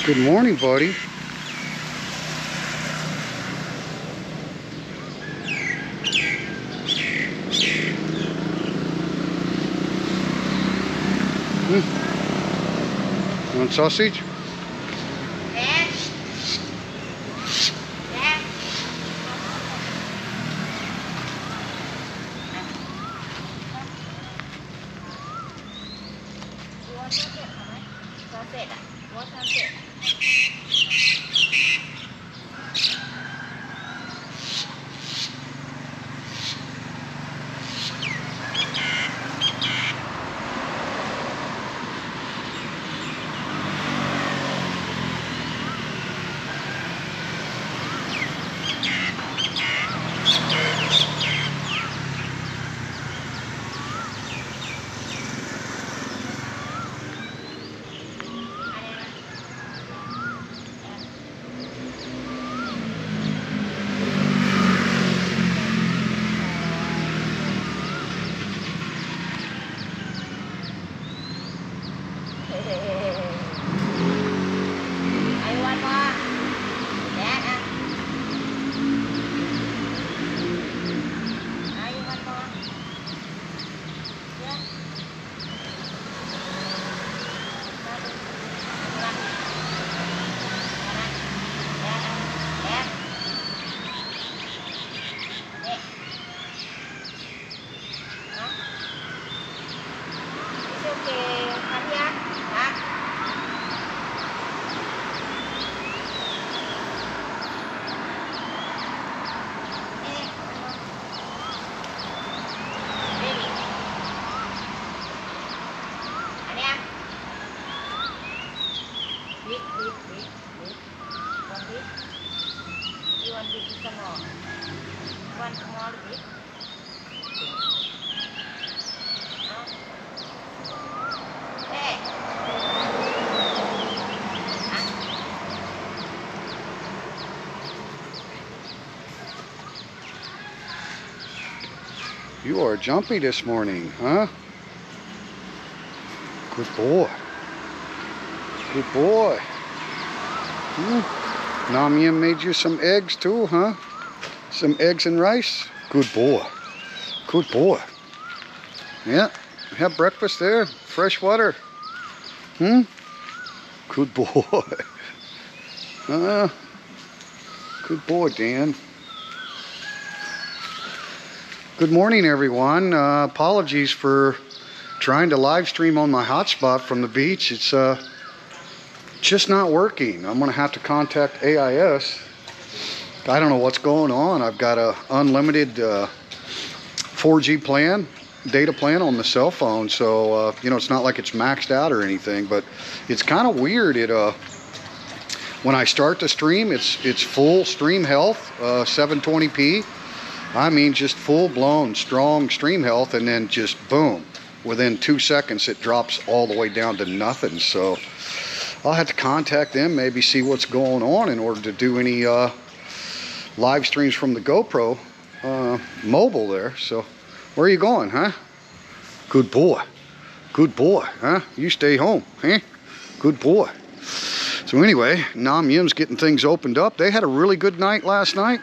Good morning, buddy. Want sausage? You are jumpy this morning, huh? Good boy. Good boy. Namyam made you some eggs too, huh? Some eggs and rice? Good boy. Good boy. Yeah, have breakfast there. Fresh water. Good boy. Good boy, Dan. Good morning, everyone. Apologies for trying to live stream on my hotspot from the beach. It's just not working. I'm gonna have to contact AIS. I don't know what's going on. I've got a unlimited 4G plan, data plan on the cell phone, so you know, it's not like it's maxed out or anything, but it's kind of weird. It when I start the stream, it's full stream health, 720p. I mean, just full-blown strong stream health, and then just boom, within 2 seconds it drops all the way down to nothing. So I'll have to contact them, maybe see what's going on in order to do any live streams from the GoPro mobile there. So where are you going, huh? Good boy. Good boy, huh? You stay home, huh? Good boy. So anyway, Nam Yim's getting things opened up. They had a really good night last night.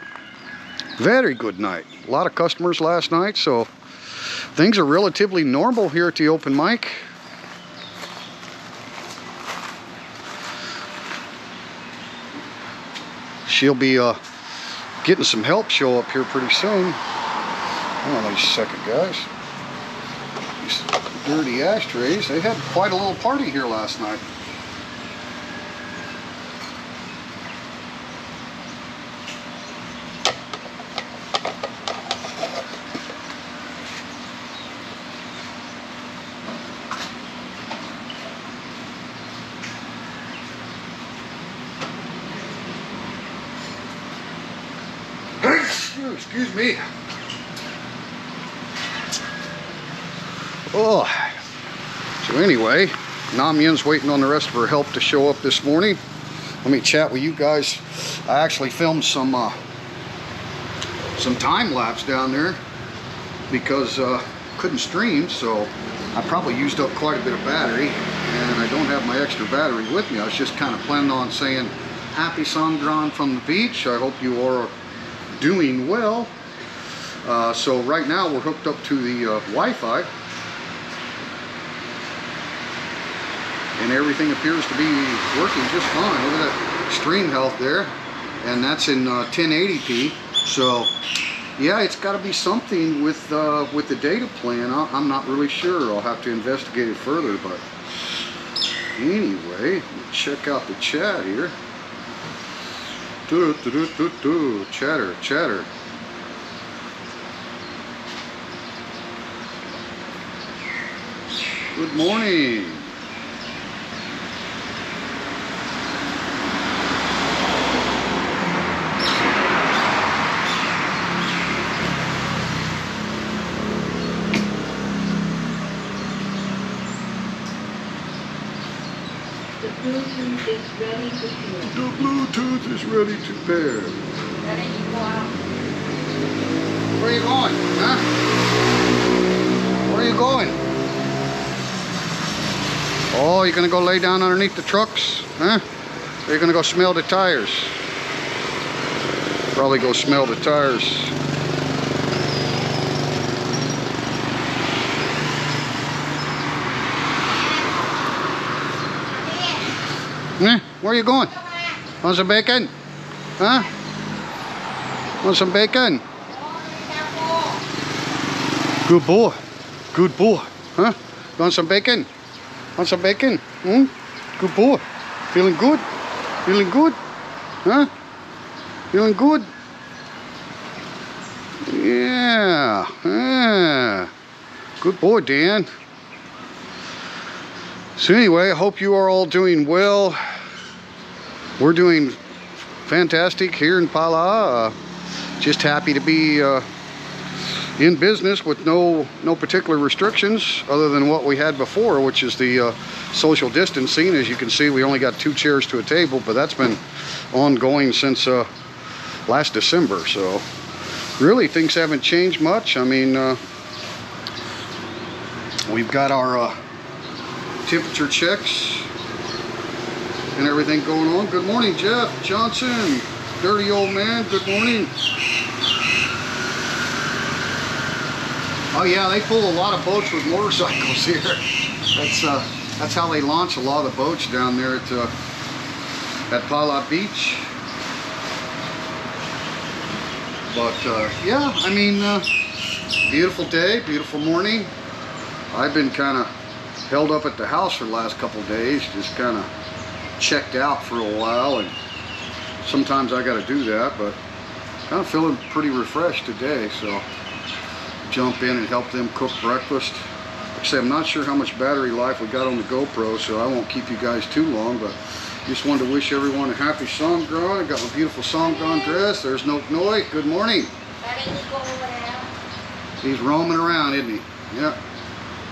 Very good night. A lot of customers last night, so things are relatively normal here at the open mic. She'll be getting some help show up here pretty soon. Hold on just a second, guys. These dirty ashtrays. They had quite a little party here last night. Excuse me. Oh. So anyway, Nam Yin's waiting on the rest of her help to show up this morning. Let me chat with you guys. I actually filmed some time lapse down there because couldn't stream, so I probably used up quite a bit of battery. and I don't have my extra battery with me. I was just kind of planning on saying happy Songkran from the beach. I hope you are doing well. So right now we're hooked up to the Wi-Fi, and everything appears to be working just fine. Look at that stream health there, and that's in 1080p. So yeah, it's got to be something with the data plan. I'm not really sure. I'll have to investigate it further. But anyway, check out the chat here. Chatter, chatter. Good morning. The Bluetooth is ready to pair. The Bluetooth is ready to pair. Ready to go out. Where are you going? Huh? Where are you going? Oh, you're gonna go lay down underneath the trucks? Huh? Or you're gonna go smell the tires? Probably go smell the tires. Where are you going? Want some bacon? Huh? Want some bacon? Good boy. Good boy. Huh? Want some bacon? Want some bacon? Hmm? Good boy. Feeling good? Feeling good? Huh? Feeling good? Yeah. Yeah. Good boy, Dan. So anyway, I hope you are all doing well. We're doing fantastic here in Pala. Just happy to be in business with no particular restrictions other than what we had before, which is the social distancing. As you can see, we only got 2 chairs to a table, but that's been ongoing since last December. So really things haven't changed much. I mean, we've got our temperature checks and everything going on. Good morning, Jeff Johnson, dirty old man. Good morning. Oh yeah, they pull a lot of boats with motorcycles here. That's how they launch a lot of the boats down there at Pala Beach. But yeah, I mean, beautiful day, beautiful morning. I've been kind of held up at the house for the last couple of days, just kind of checked out for a while, and sometimes I got to do that, but kind of feeling pretty refreshed today, so jump in and help them cook breakfast. Like I say, I'm not sure how much battery life we got on the GoPro, so I won't keep you guys too long, but just wanted to wish everyone a happy Songkran. I got my beautiful Songkran dress. There's Noi. Good morning. He's roaming around, isn't he? Yep.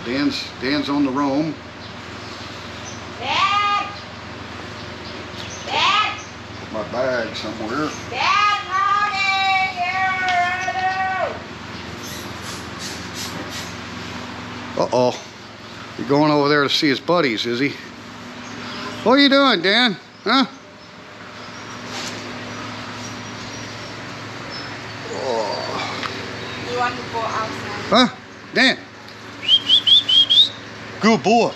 Dan's on the roam. Dad! Dad! My bag somewhere. Dad, Mommy! Here! Uh-oh. You're going over there to see his buddies, is he? What are you doing, Dan? Huh? Oh. You want to go outside? Huh? Dan? Good boy.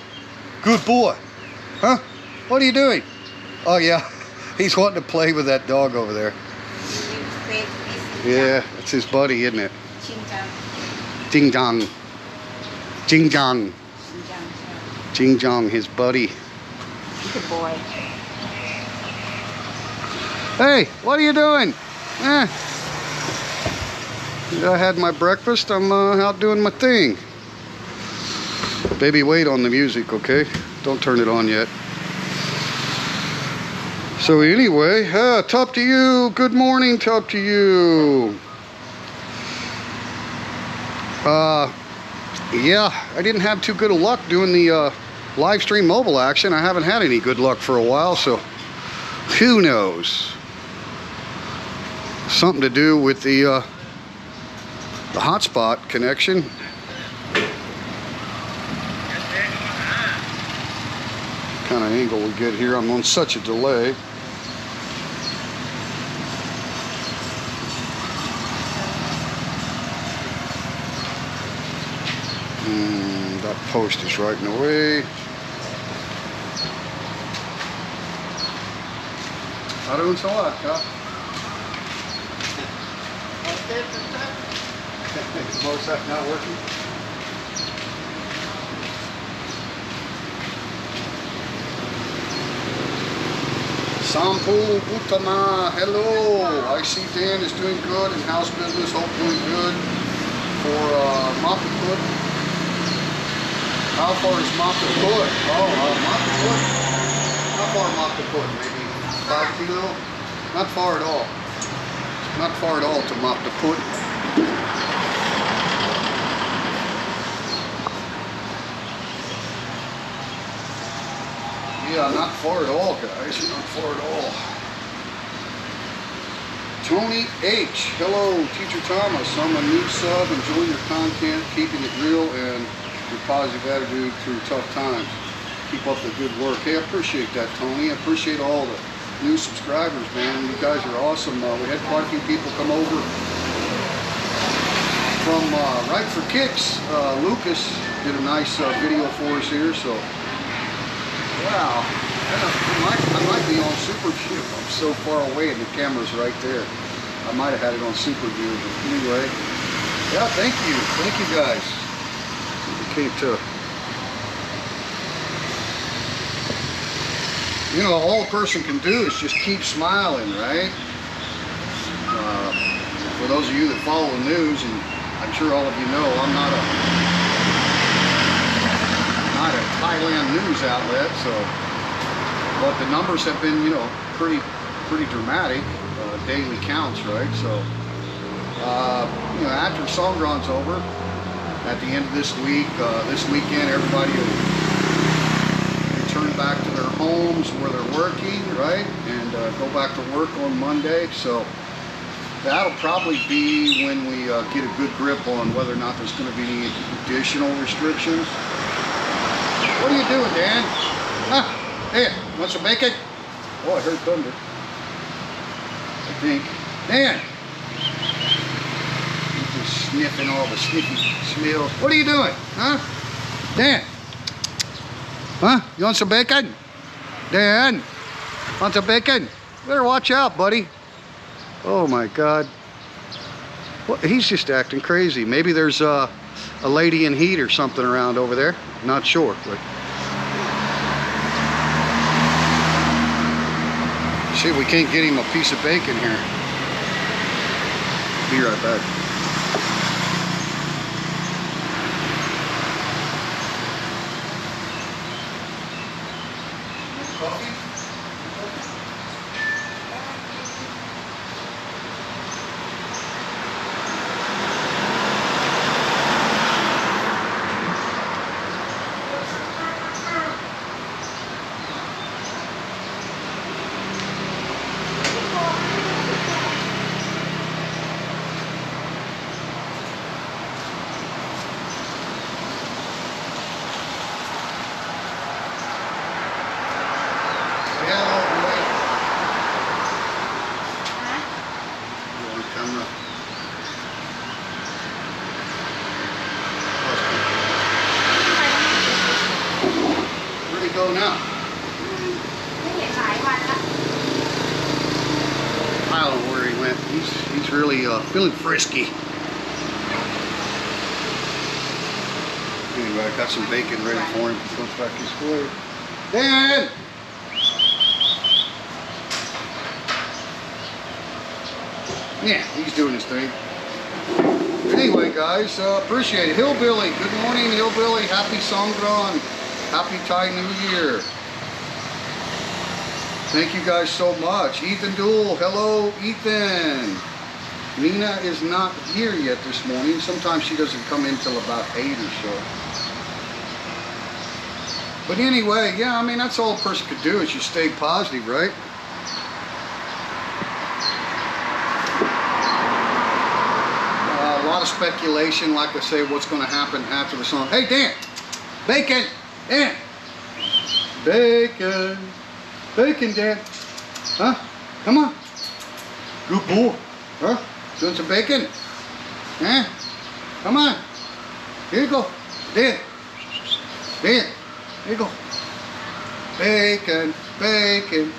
Good boy. Huh? What are you doing? Oh, yeah. He's wanting to play with that dog over there. Yeah, that's his buddy, isn't it? Jing Jong. Jing Jong. Jing Jong, his buddy. Good boy. Hey, what are you doing? I had my breakfast. I'm out doing my thing. Baby, wait on the music, okay? Don't turn it on yet. So anyway, top to you. Good morning, top to you. Yeah, I didn't have too good of luck doing the live stream mobile action. I haven't had any good luck for a while, so who knows? Something to do with the hotspot connection. kind of angle we get here. I'm on such a delay. That post is right in the way. How doing so lot, Kak? Is the motorcycle not working? Sampu Utama, hello. I see Dan is doing good in house business, hope doing good for Mapaput. How far is Mapaput? Oh, Mapaput. How far Mapaput? Maybe 5 kilo? Not far at all. Not far at all to Mapaput. Yeah, not far at all, guys. Not far at all. Tony H. Hello, Teacher Thomas. I'm a new sub. Enjoying your content, keeping it real, and your positive attitude through tough times. Keep up the good work. Hey, I appreciate that, Tony. I appreciate all the new subscribers, man. You guys are awesome. We had quite a few people come over from Right for Kicks. Lucas did a nice video for us here, so wow. I might be on super view. I'm so far away and the camera's right there. I might have had it on super view, but anyway. Yeah, thank you. Thank you guys. You know, all a person can do is just keep smiling, right? For those of you that follow the news, and I'm sure all of you know, I'm not a Thailand news outlet, so, but the numbers have been, you know, pretty dramatic, daily counts, right? So, you know, after Songkran's over, at the end of this weekend, everybody will return back to their homes where they're working, right? And go back to work on Monday. So that'll probably be when we get a good grip on whether or not there's going to be any additional restrictions. What are you doing, Dan? Huh? Hey, want some bacon? Oh, I heard thunder. I think. Dan! He's just sniffing all the sniffy smells. What are you doing? Huh? Dan! Huh? You want some bacon? Dan! Want some bacon? Better watch out, buddy. Oh my God. Well, he's just acting crazy. Maybe there's a lady in heat or something around over there. Not sure, but see if we can't get him a piece of bacon here. Be right back. Coffee? Go now. I don't know where he went. He's really feeling frisky. Anyway, I got some bacon ready for him. He goes back his way. Dan! Yeah, he's doing his thing. Anyway, guys, appreciate it. Hillbilly, good morning, Hillbilly. Happy Songkran. Happy Thai New Year. Thank you guys so much. Ethan Dool, hello Ethan. Nina is not here yet this morning. Sometimes she doesn't come in till about 8 or so. But anyway, yeah, I mean, that's all a person could do is just stay positive, right? A lot of speculation, like I say, what's going to happen after the song. Hey, Dan, bacon. Dan! Bacon. Bacon, Dad. Huh? Come on. Good boy. Huh? Doing some bacon? Huh? Come on. Here you go. Dad. Dad. Here you go. Bacon. Bacon.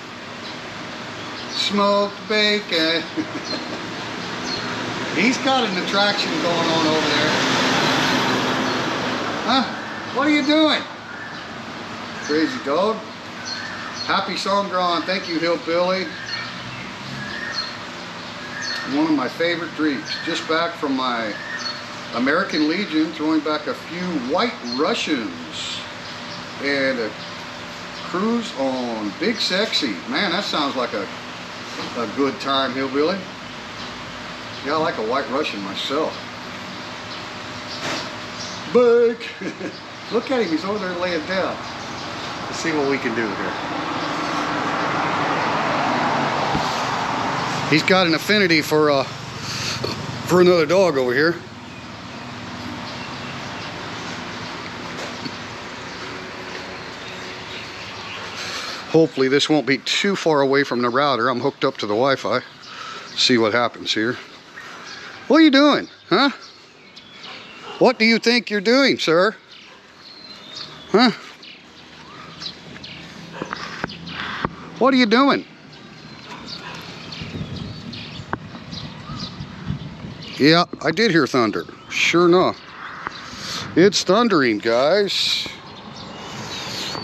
Smoked bacon. He's got an attraction going on over there. Huh? What are you doing? Crazy dog. Happy Songkran. Thank you, Hillbilly. One of my favorite dreams. Just back from my American Legion, throwing back a few White Russians and a cruise on Big Sexy. Man, that sounds like a good time, Hillbilly. Yeah, I like a White Russian myself. Big. Look at him, he's over there laying down. Let's see what we can do here. He's got an affinity for another dog over here. Hopefully this won't be too far away from the router. I'm hooked up to the Wi-Fi. See what happens here. What are you doing, huh? What do you think you're doing, sir? Huh? What are you doing? Yeah, I did hear thunder. Sure enough. It's thundering, guys.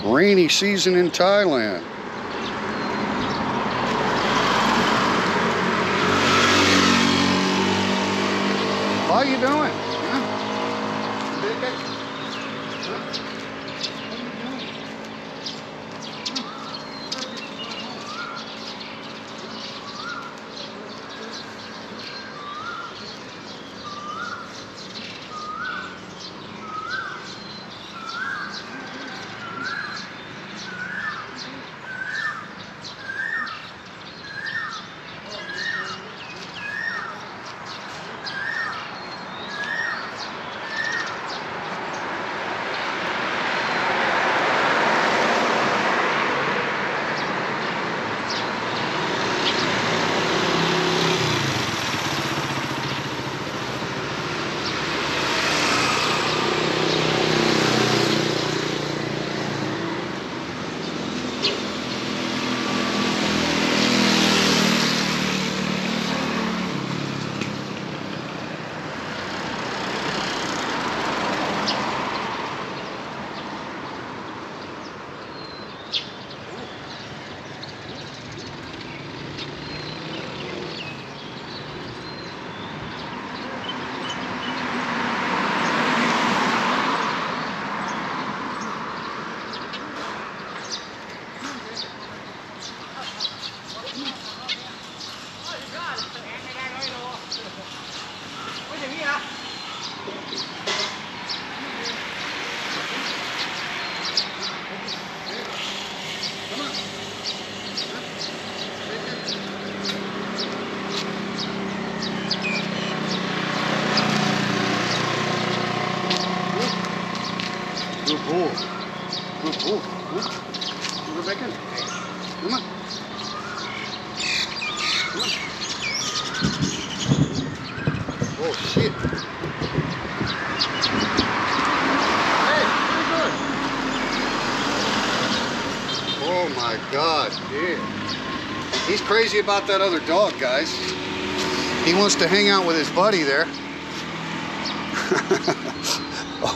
Rainy season in Thailand. How you doing? Huh? Bacon? Huh? What are you doing? Good boy. Good boy. Huh? You're bacon. Come on. Come on. Oh, shit. Hey, pretty good. Oh, my God. Yeah. He's crazy about that other dog, guys. He wants to hang out with his buddy there.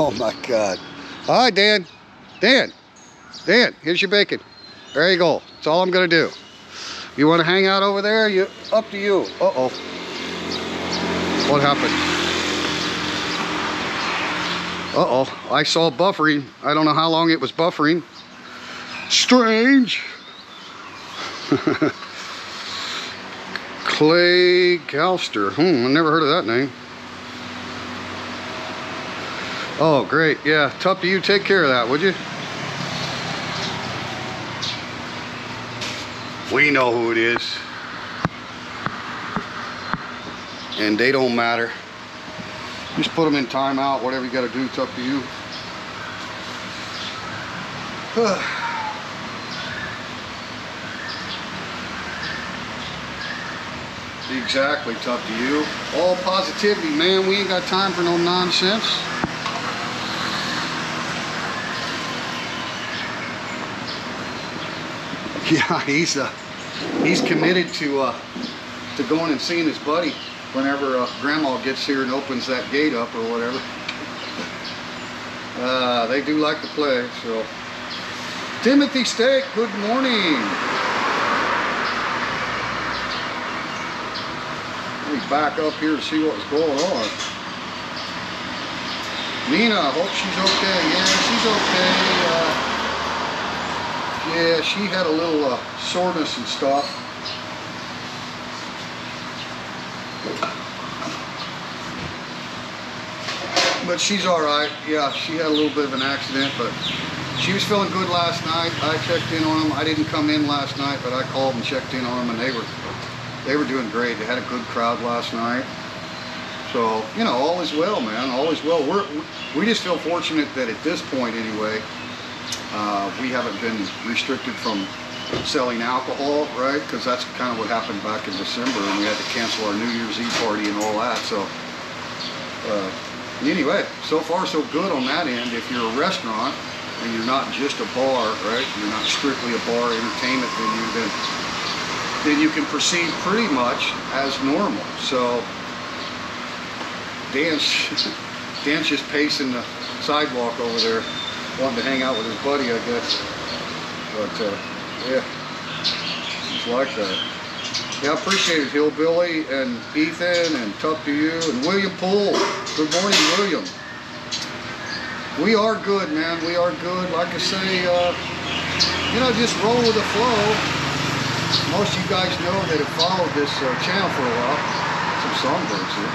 Oh, my God. Hi, Dan. Dan. Dan, here's your bacon. There you go. That's all I'm going to do. You want to hang out over there? Up to you. Uh-oh. What happened? Uh-oh. I saw buffering. I don't know how long it was buffering. Strange. Clay Galster. I never heard of that name. Oh, great. Yeah, it's up to you. Take care of that, would you? We know who it is. And they don't matter. Just put them in timeout. Whatever you got to do, it's up to you. Exactly, tough to you. All positivity, man. We ain't got time for no nonsense. Yeah, he's committed to going and seeing his buddy whenever Grandma gets here and opens that gate up or whatever. They do like to play, so. Timothy Steak, good morning. Let me back up here to see what's going on. Nina, I hope she's okay. Yeah, she's okay. Yeah, she had a little soreness and stuff. But she's all right. Yeah, she had a little bit of an accident, but she was feeling good last night. I checked in on them. I didn't come in last night, but I called and checked in on them, and they were doing great. They had a good crowd last night. So, you know, all is well, man. All is well. We just feel fortunate that at this point, anyway, we haven't been restricted from selling alcohol, right? Because that's kind of what happened back in December, and we had to cancel our New Year's Eve party and all that. So, anyway, so far so good on that end. If you're a restaurant and you're not just a bar, right? You're not strictly a bar entertainment venue, then you can proceed pretty much as normal. So Dan's just pacing the sidewalk over there, wanting to hang out with his buddy, I guess. But yeah, it's like that. Yeah, I appreciate it, Hillbilly and Ethan and Tough to You and William Poole. Good morning, William. We are good, man. We are good. Like I say, you know, just roll with the flow. Most of you guys know that have followed this channel for a while. Some songbirds here.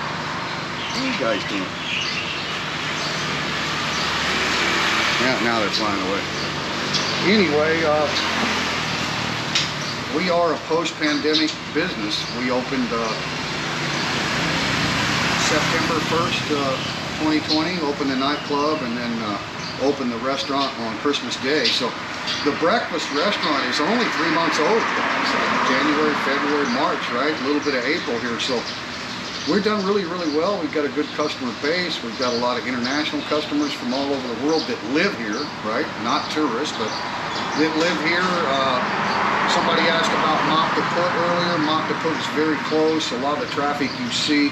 What are you guys doing? Yeah, now they're flying away. Anyway, we are a post-pandemic business. We opened September 1st, 2020, opened the nightclub, and then opened the restaurant on Christmas Day. So the breakfast restaurant is only 3 months old, guys. January, February, March, right? A little bit of April here. So we've done really, really well. We've got a good customer base. We've got a lot of international customers from all over the world that live here, right? Not tourists, but that live here. Somebody asked about Mop to Put earlier. Mop to Put is very close. A lot of the traffic you see,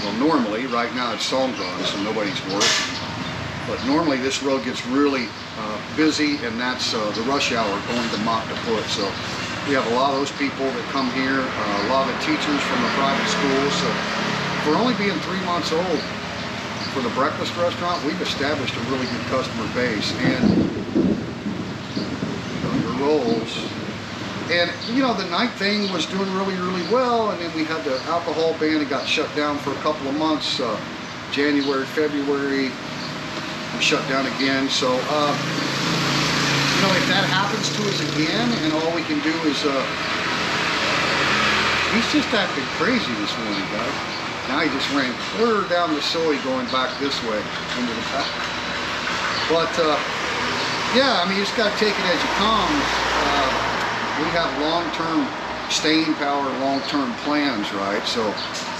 well, normally, right now it's Songkran, so nobody's working. But normally this road gets really busy, and that's the rush hour going to Mop to Put. So we have a lot of those people that come here, a lot of the teachers from the private schools. So for only being 3 months old for the breakfast restaurant, we've established a really good customer base. And your rolls. And, you know, the night thing was doing really, really well, and then we had the alcohol ban. It got shut down for a couple of months. January, February, we shut down again. So, you know, if that happens to us again, and all we can do is, he's just acting crazy this morning, guys. Now he just ran clear down the soy going back this way into the path. But, yeah, I mean, you just got to take it as it comes. We have long-term staying power, long-term plans, right? So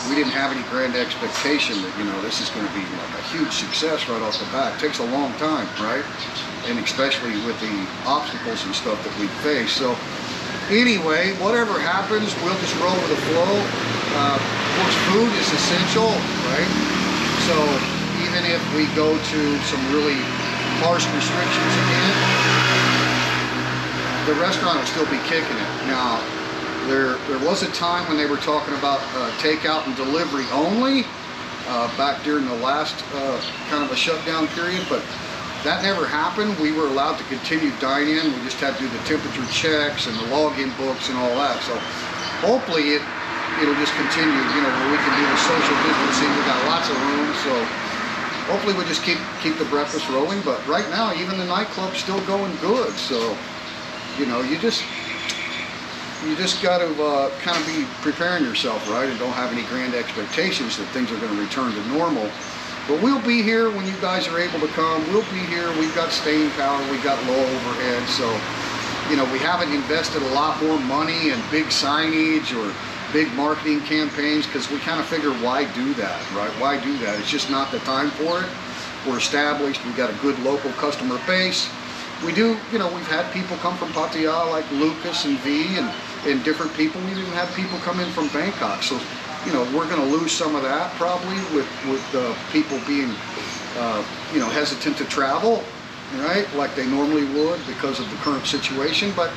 we didn't have any grand expectation that, you know, this is going to be like a huge success right off the bat. It takes a long time, right? And especially with the obstacles and stuff that we face. So anyway, whatever happens, we'll just roll with the flow. Of course, food is essential, right? So even if we go to some really harsh restrictions again, the restaurant will still be kicking it. Now, there was a time when they were talking about takeout and delivery only, back during the last kind of a shutdown period, but that never happened. We were allowed to continue dine-in. We just had to do the temperature checks and the login books and all that. So hopefully it'll just continue, you know, where we can do the social distancing. We got lots of room, so hopefully we'll just keep the breakfast rolling. But right now, even the nightclub's still going good. So, you know, you just got to kind of be preparing yourself, right, and don't have any grand expectations that things are going to return to normal. But we'll be here when you guys are able to come. We'll be here. We've got staying power. We've got low overhead. So, you know, we haven't invested a lot more money in big signage or big marketing campaigns, because we kind of figure, why do that, right? Why do that? It's just not the time for it. We're established. We got a good local customer base. We do, you know, we've had people come from Pattaya like Lucas and V and different people. We've even had people come in from Bangkok. So, you know, we're going to lose some of that probably with people being, you know, hesitant to travel, right? Like they normally would because of the current situation. But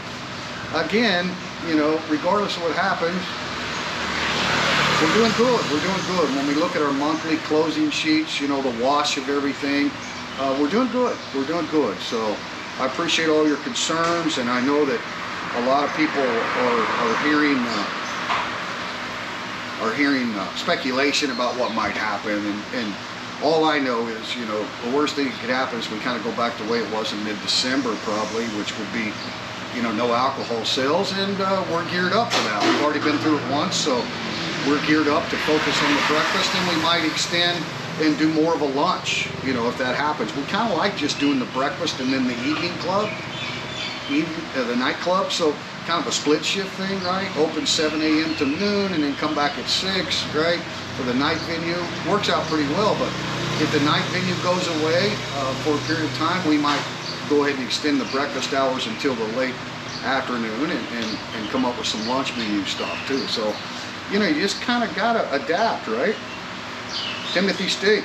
again, you know, regardless of what happens, we're doing good. We're doing good. When we look at our monthly closing sheets, you know, the wash of everything, we're doing good. We're doing good. So I appreciate all your concerns, and I know that a lot of people are hearing speculation about what might happen, and all I know is, you know, the worst thing that could happen is we kind of go back the way it was in mid-December probably, which would be, you know, no alcohol sales, and we're geared up for that. We've already been through it once, so we're geared up to focus on the breakfast, and we might extend and do more of a lunch, you know, if that happens. We kind of like just doing the breakfast and then the evening club, the nightclub, so kind of a split shift thing, right? Open 7 a.m. to noon and then come back at 6, right? For the night venue. Works out pretty well, but if the night venue goes away for a period of time, we might go ahead and extend the breakfast hours until the late afternoon and come up with some lunch menu stuff too. So, you know, you just kind of got to adapt, right? Timothy Steak.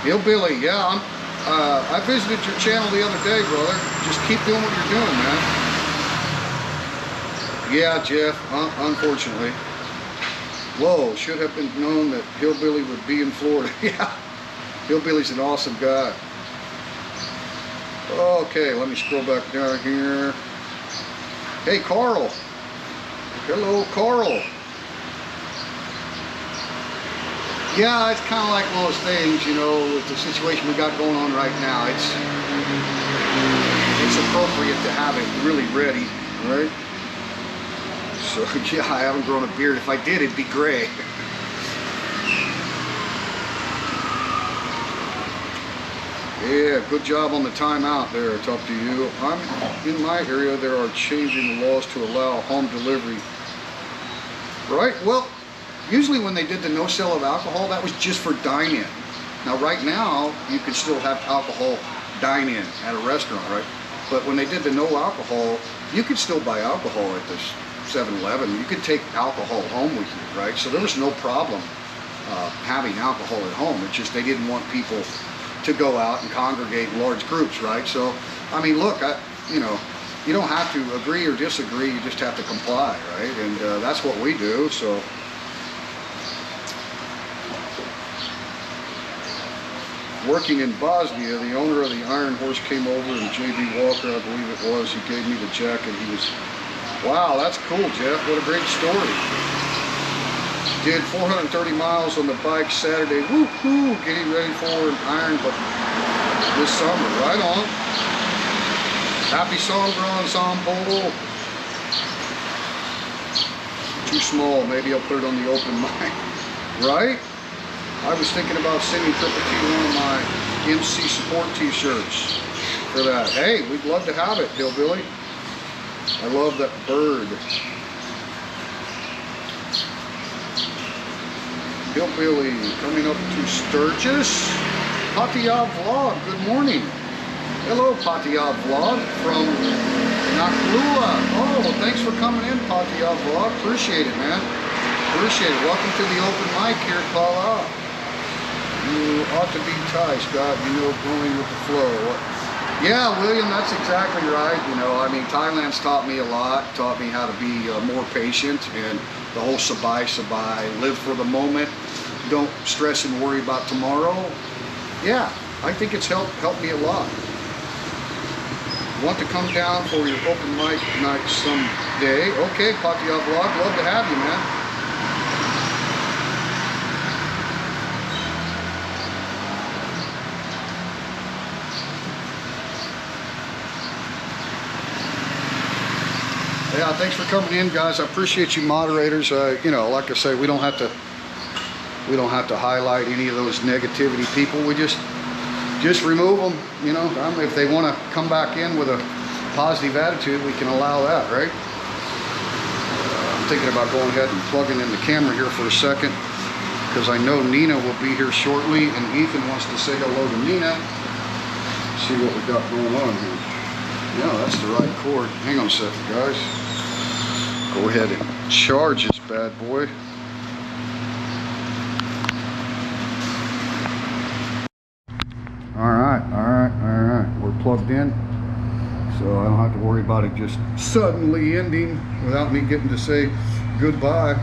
Hillbilly, yeah, I visited your channel the other day, brother. Just keep doing what you're doing, man. Yeah, Jeff, unfortunately. Whoa, should have been known that Hillbilly would be in Florida. Yeah, Hillbilly's an awesome guy. Okay, let me scroll back down here. Hey, Carl. Hello, Carl. Yeah, it's kind of like one of those things, you know, with the situation we got going on right now. It's appropriate to have it really ready, right? So, yeah, I haven't grown a beard. If I did, it'd be gray. Yeah, good job on the timeout there. It's up to you. In my area, there are changing the laws to allow home delivery. Right? Well, usually when they did the no sale of alcohol, that was just for dine-in. Now, right now, you can still have alcohol dine-in at a restaurant, right? But when they did the no alcohol, you could still buy alcohol at this 7-Eleven. You could take alcohol home with you, right? So there was no problem having alcohol at home. It's just they didn't want people to go out and congregate in large groups, right? So, I mean, look, you know, you don't have to agree or disagree, you just have to comply, right? And that's what we do, so. Working in Bosnia, the owner of the Iron Horse came over, and J.B. Walker, I believe it was, he gave me the jacket. He was, wow, that's cool, Jeff, what a great story. Did 430 miles on the bike Saturday, woohoo, getting ready for an Iron, but this summer, right on. Happy Songkran, Sampo. Too small, maybe I'll put it on the open mic, right? I was thinking about sending Triple T one of my MC support t-shirts for that. Hey, we'd love to have it, Hillbilly. I love that bird. Hillbilly coming up to Sturgis. Pattaya Vlog, good morning. Hello, Pattaya Vlog from Naklua. Oh, well, thanks for coming in, Pattaya Vlog. Appreciate it, man. Appreciate it. Welcome to the open mic here, Kala. You ought to be Thai, Scott. You know, going with the flow. Yeah, William, that's exactly right. You know, I mean, Thailand's taught me a lot. Taught me how to be more patient, and the whole sabai, live for the moment. Don't stress and worry about tomorrow. Yeah, I think it's helped me a lot. Want to come down for your open mic night someday? Okay, Pattaya Vlog, love to have you, man. Yeah, thanks for coming in, guys. I appreciate you, moderators. You know, like I say, we don't have to highlight any of those negativity people. We just remove them. You know, if they want to come back in with a positive attitude, we can allow that, right? I'm thinking about going ahead and plugging in the camera here for a second, because I know Nina will be here shortly, and Ethan wants to say hello to Nina. See what we got going on here. Yeah, that's the right cord. Hang on a second, guys. Go ahead and charge this bad boy. All right. We're plugged in, so I don't have to worry about it just suddenly ending without me getting to say goodbye.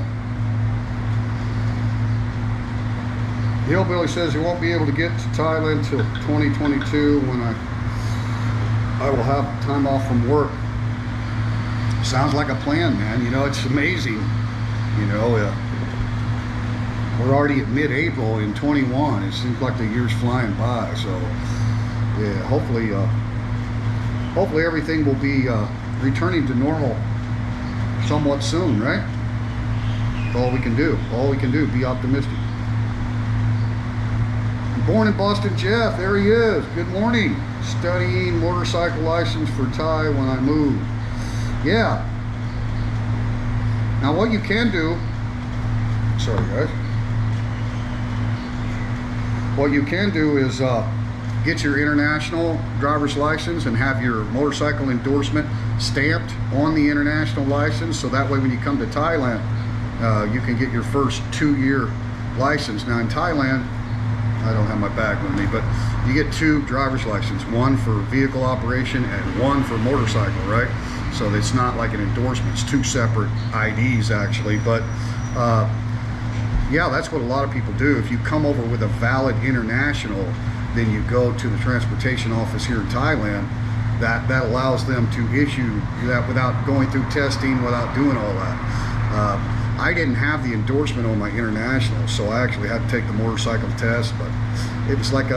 Hillbilly says he won't be able to get to Thailand till 2022 when I will have time off from work. Sounds like a plan, man. You know, it's amazing. You know, we're already at mid-April in 21. It seems like the year's flying by. So, yeah, hopefully everything will be returning to normal somewhat soon, right? That's all we can do. All we can do. Be optimistic. Born in Boston, Jeff. There he is. Good morning. Studying motorcycle license for Thai when I move. Yeah. Now what you can do, sorry guys, what you can do is get your international driver's license and have your motorcycle endorsement stamped on the international license, so that way when you come to Thailand, you can get your first 2-year license. Now in Thailand, I don't have my bag with me, but you get 2 driver's licenses, one for vehicle operation and one for motorcycle, right? So it's not like an endorsement, it's 2 separate IDs actually. But yeah, that's what a lot of people do. If you come over with a valid international, then you go to the transportation office here in Thailand. That allows them to issue that without going through testing, without doing all that. I didn't have the endorsement on my international, so I actually had to take the motorcycle test, but it was like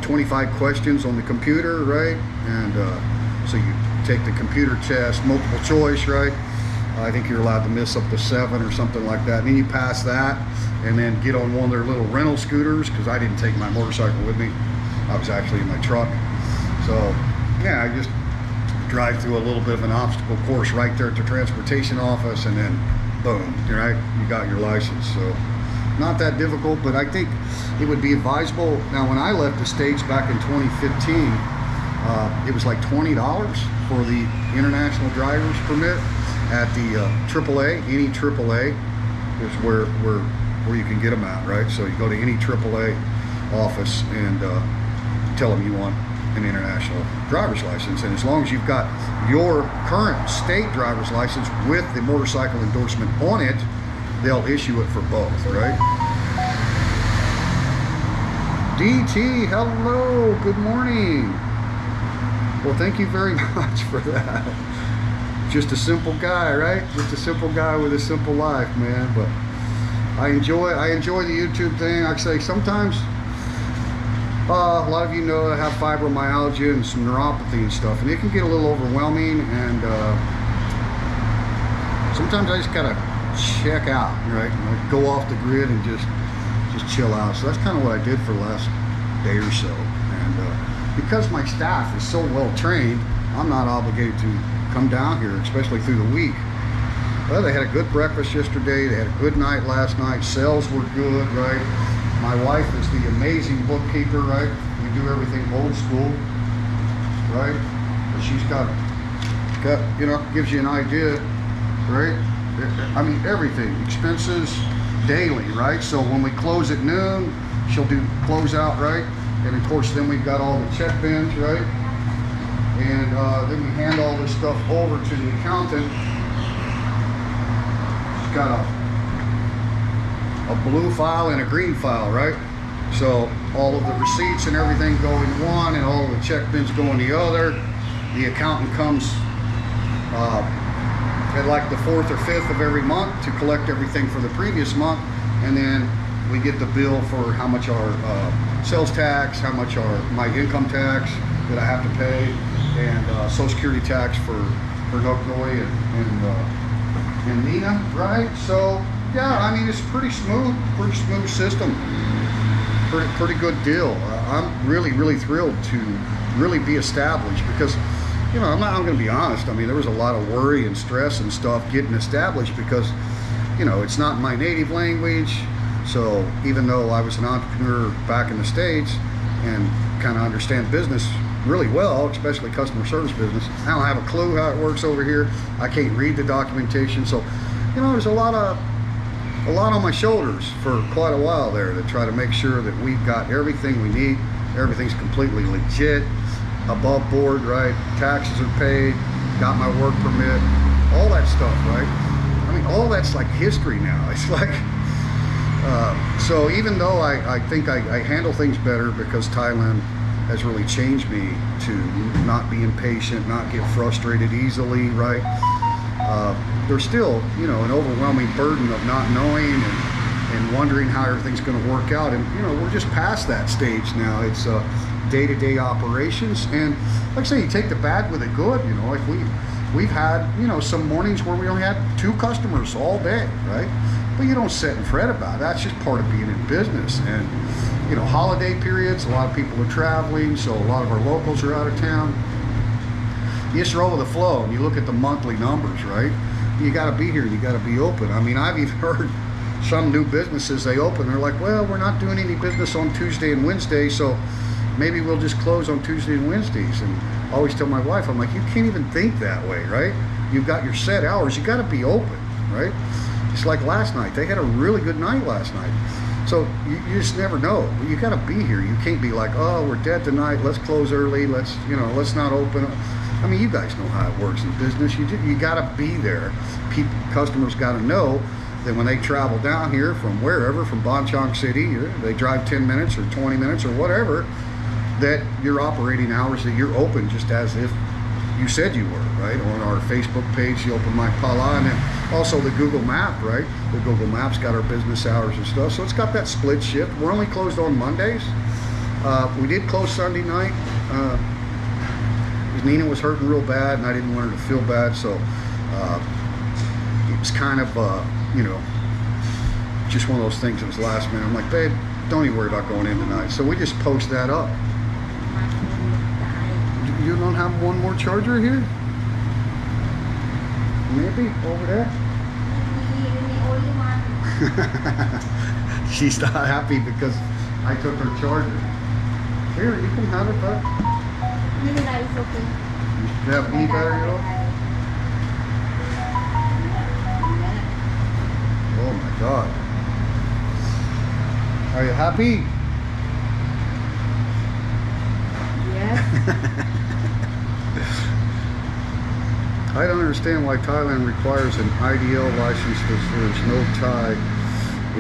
25 questions on the computer, right? And so you take the computer test, multiple choice, right? I think you're allowed to miss up to 7 or something like that. And then you pass that, and then get on one of their little rental scooters, because I didn't take my motorcycle with me. I was actually in my truck. So yeah, I just drive through a little bit of an obstacle course right there at the transportation office, and then boom, right, you got your license. So not that difficult, but I think it would be advisable. Now when I left the States back in 2015, it was like $20 for the international driver's permit at the AAA. Any AAA is where you can get them at, right? So you go to any AAA office and tell them you want an international driver's license, and as long as you've got your current state driver's license with the motorcycle endorsement on it, they'll issue it for both, right? DT, hello, good morning. Well, thank you very much for that. Just a simple guy, right? Just a simple guy with a simple life, man. But I enjoy the YouTube thing. Like I say, sometimes a lot of you know I have fibromyalgia and some neuropathy and stuff, and it can get a little overwhelming, and sometimes I just gotta check out, right? Like go off the grid and just chill out. So that's kind of what I did for the last day or so. And because my staff is so well trained, I'm not obligated to come down here, especially through the week. Well, they had a good breakfast yesterday, they had a good night last night, sales were good, right? My wife is the amazing bookkeeper, right? We do everything old school, right? But she's got, you know, gives you an idea, right? I mean, everything, expenses daily, right? So when we close at noon, she'll do close out, right? And of course, then we've got all the check bins, right? And then we hand all this stuff over to the accountant. She's got a blue file and a green file, right? So all of the receipts and everything go in one, and all of the check bins go in the other. The accountant comes at like the 4th or 5th of every month to collect everything for the previous month, and then we get the bill for how much our sales tax, how much my income tax that I have to pay, and Social Security tax for Noknoy and Nina, right? So yeah, I mean, it's pretty smooth system. Pretty good deal. I'm really thrilled to really be established, because you know, I'm going to be honest. I mean, there was a lot of worry and stress and stuff getting established because, you know, it's not my native language. So even though I was an entrepreneur back in the States and kind of understand business really well, especially customer service business, I don't have a clue how it works over here. I can't read the documentation. So, you know, there's a lot on my shoulders for quite a while there to try to make sure that we've got everything we need. Everything's completely legit, above board, right? Taxes are paid, got my work permit, all that stuff, right? I mean, all that's like history now. It's like, so even though I think I handle things better because Thailand has really changed me to not be impatient, not get frustrated easily, right? There's still, you know, an overwhelming burden of not knowing and wondering how everything's going to work out. And, you know, we're just past that stage now. It's day-to-day operations. And like I say, you take the bad with the good, you know, like we've had, you know, some mornings where we only had 2 customers all day, right? But you don't sit and fret about it. That's just part of being in business. And, you know, holiday periods, a lot of people are traveling, so a lot of our locals are out of town. You just roll with the flow and you look at the monthly numbers, right? You got to be here, you got to be open. I mean, I've even heard some new businesses, they open, they're like, well, we're not doing any business on Tuesday and Wednesday, so maybe we'll just close on Tuesday and Wednesdays. And I always tell my wife, I'm like, you can't even think that way, right? You've got your set hours, you got to be open, right? It's like last night, they had a really good night last night. So you just never know. You got to be here. You can't be like, oh, we're dead tonight, let's close early, let's not open. I mean, you guys know how it works in business. You got to be there. Customers got to know that when they travel down here from wherever, from Bonchong City, they drive 10 minutes or 20 minutes or whatever, that your operating hours, that you're open just as if you said you were, right? On our Facebook page, you open my Pala, and then also the Google Map, right? The Google Map's got our business hours and stuff, so it's got that split shift. We're only closed on Mondays. We did close Sunday night. Nina was hurting real bad, and I didn't want her to feel bad, so it was kind of, you know, just one of those things that was last minute. I'm like, babe, don't even worry about going in tonight. So we just post that up. You don't have one more charger here? Maybe over there? She's not happy because I took her charger. Here, you can have it, bud. It's okay. You have any battery at all? Oh my God. Are you happy? Yes. I don't understand why Thailand requires an IDL license because there's no Thai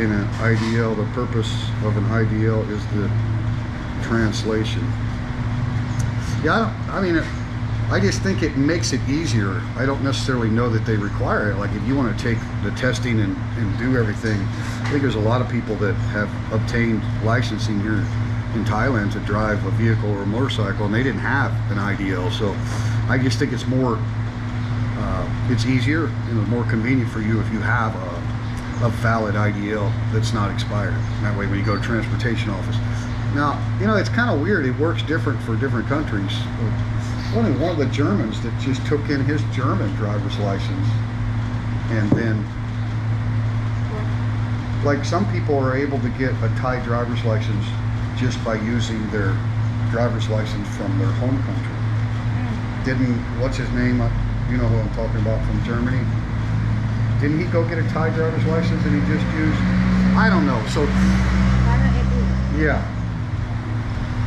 in an IDL. The purpose of an IDL is the translation. Yeah, I mean, I just think it makes it easier. I don't necessarily know that they require it. Like if you want to take the testing and do everything, I think there's a lot of people that have obtained licensing here in Thailand to drive a vehicle or a motorcycle, and they didn't have an IDL. So I just think it's more, it's easier and more convenient for you if you have a valid IDL that's not expired. That way when you go to transportation office. Now, you know, it's kind of weird. It works different for different countries. One of the Germans that just took in his German driver's license, and then, like, some people are able to get a Thai driver's license just by using their driver's license from their home country. What's his name? You know who I'm talking about, from Germany. Didn't he go get a Thai driver's license that he just used? I don't know. So, yeah.